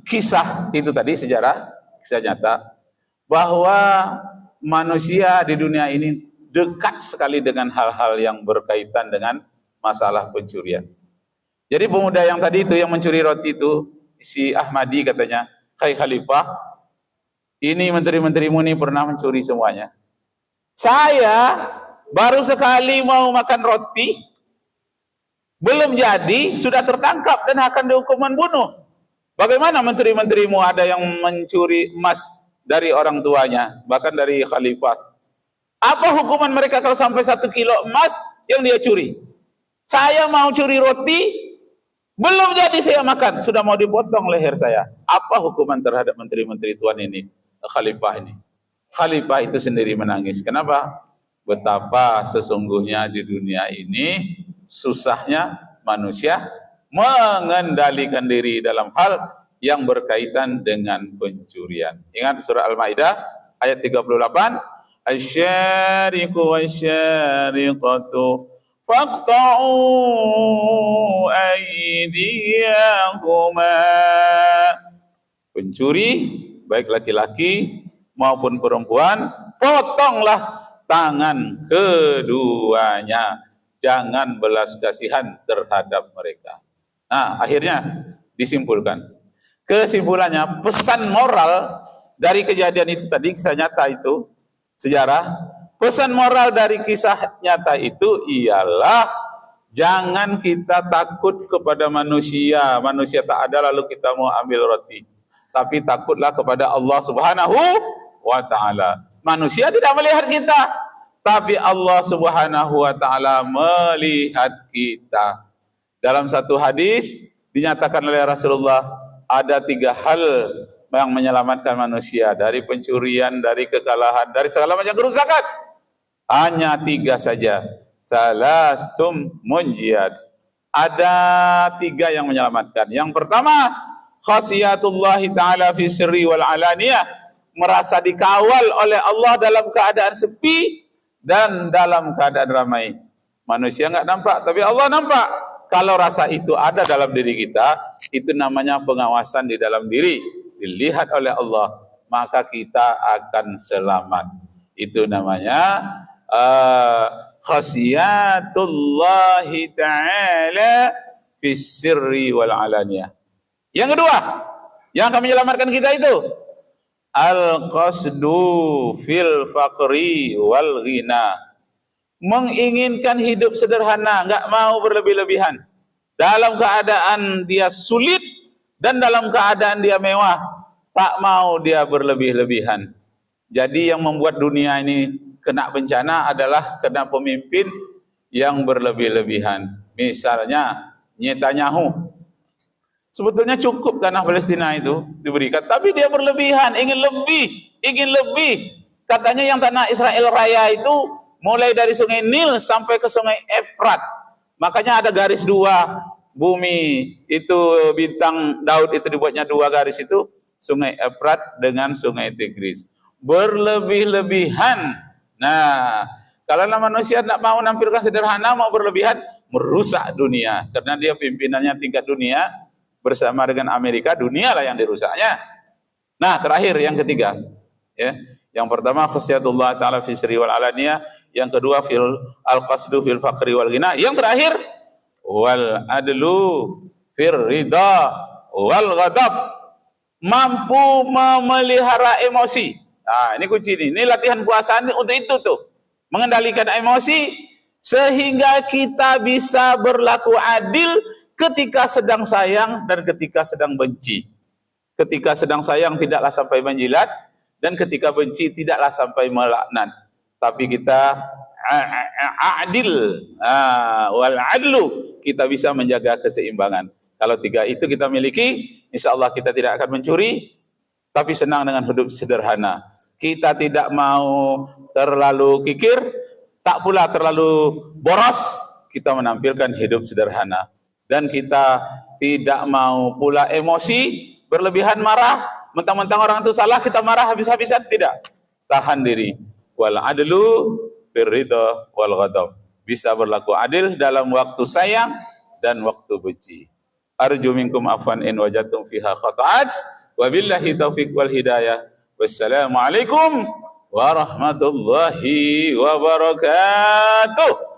kisah itu tadi, sejarah, kisah nyata, bahwa manusia di dunia ini dekat sekali dengan hal-hal yang berkaitan dengan masalah pencurian. Jadi pemuda yang tadi itu yang mencuri roti itu, si Ahmadi katanya, "Hai Khalifah, ini menteri-menterimu ini pernah mencuri semuanya. Saya baru sekali mau makan roti, belum jadi, sudah tertangkap dan akan dihukuman bunuh. Bagaimana menteri-menterimu ada yang mencuri emas dari orang tuanya, bahkan dari khalifah? Apa hukuman mereka kalau sampai 1 kilo emas yang dia curi? Saya mau curi roti, belum jadi saya makan, sudah mau dipotong leher saya. Apa hukuman terhadap menteri-menteri Tuhan ini, khalifah ini?" Khalifah itu sendiri menangis. Kenapa? Betapa sesungguhnya di dunia ini susahnya manusia mengendalikan diri dalam hal yang berkaitan dengan pencurian. Ingat surah Al-Maidah ayat 38, "Asy-syariqu wasy-syariqatu faqta'u aydiyahuma." Pencuri baik laki-laki maupun perempuan, potonglah tangan keduanya. Jangan belas kasihan terhadap mereka. Nah, akhirnya disimpulkan. Kesimpulannya, pesan moral dari kejadian itu tadi, kisah nyata itu, sejarah, pesan moral dari kisah nyata itu ialah jangan kita takut kepada manusia. Manusia tak ada lalu kita mau ambil roti. Tapi takutlah kepada Allah Subhanahu wa ta'ala. Manusia tidak melihat kita, tapi Allah Subhanahu wa ta'ala melihat kita. Dalam satu hadis dinyatakan oleh Rasulullah, ada 3 hal yang menyelamatkan manusia dari pencurian, dari kekalahan, dari segala macam kerusakan. Hanya 3 saja. Salasum munjiyat. Ada 3 yang menyelamatkan. Yang pertama, khasiyatullahi ta'ala fi sirri wal alaniyah. Merasa dikawal oleh Allah dalam keadaan sepi dan dalam keadaan ramai. Manusia enggak nampak, tapi Allah nampak. Kalau rasa itu ada dalam diri kita, itu namanya pengawasan di dalam diri, dilihat oleh Allah, maka kita akan selamat. Itu namanya khasiyatullahi ta'ala fis sirri wal alaniyah. Yang kedua, yang akan menyelamatkan kita itu al-qasdu fil faqri wal ghina. Menginginkan hidup sederhana, enggak mau berlebih-lebihan. Dalam keadaan dia sulit dan dalam keadaan dia mewah, tak mau dia berlebih-lebihan. Jadi yang membuat dunia ini kena bencana adalah kena pemimpin yang berlebih-lebihan. Misalnya Netanyahu. Sebetulnya cukup tanah Palestina itu diberikan, tapi dia berlebihan, ingin lebih. Katanya yang tanah Israel Raya itu mulai dari Sungai Nil sampai ke Sungai Efrat. Makanya ada garis 2 bumi itu, bintang Daud itu dibuatnya 2 garis itu, Sungai Efrat dengan Sungai Tigris. Berlebih-lebihan. Nah, kalau manusia tidak mau menampilkan sederhana, mau berlebihan, merusak dunia. Karena dia pimpinannya tingkat dunia, bersama dengan Amerika, dunia lah yang dirusaknya. Nah, terakhir yang ketiga, ya. Yang pertama khasiyatullah ta'ala fi sirri wal alaniyah, yang kedua fil al-qasdu fil faqri wal ghina, yang terakhir wal adlu fir ridha wal ghadab, mampu memelihara emosi. Nah, ini kunci ini latihan puasa untuk itu tuh, mengendalikan emosi sehingga kita bisa berlaku adil ketika sedang sayang dan ketika sedang benci. Ketika sedang sayang tidaklah sampai menjilat, dan ketika benci tidaklah sampai melaknat. Tapi kita adil, wal adlu, kita bisa menjaga keseimbangan. Kalau 3 itu kita miliki, insya Allah kita tidak akan mencuri, tapi senang dengan hidup sederhana. Kita tidak mau terlalu kikir, tak pula terlalu boros, kita menampilkan hidup sederhana. Dan kita tidak mau pula emosi, berlebihan marah, mentang-mentang orang itu salah kita marah habis-habisan, tidak. Tahan diri. Wal adlu fir ridha wal ghadab. Bisa berlaku adil dalam waktu sayang dan waktu benci. Arju minkum afwan in wajadtum fiha khata'at. Wabillahi taufiq wal hidayah. Wassalamualaikum warahmatullahi wabarakatuh.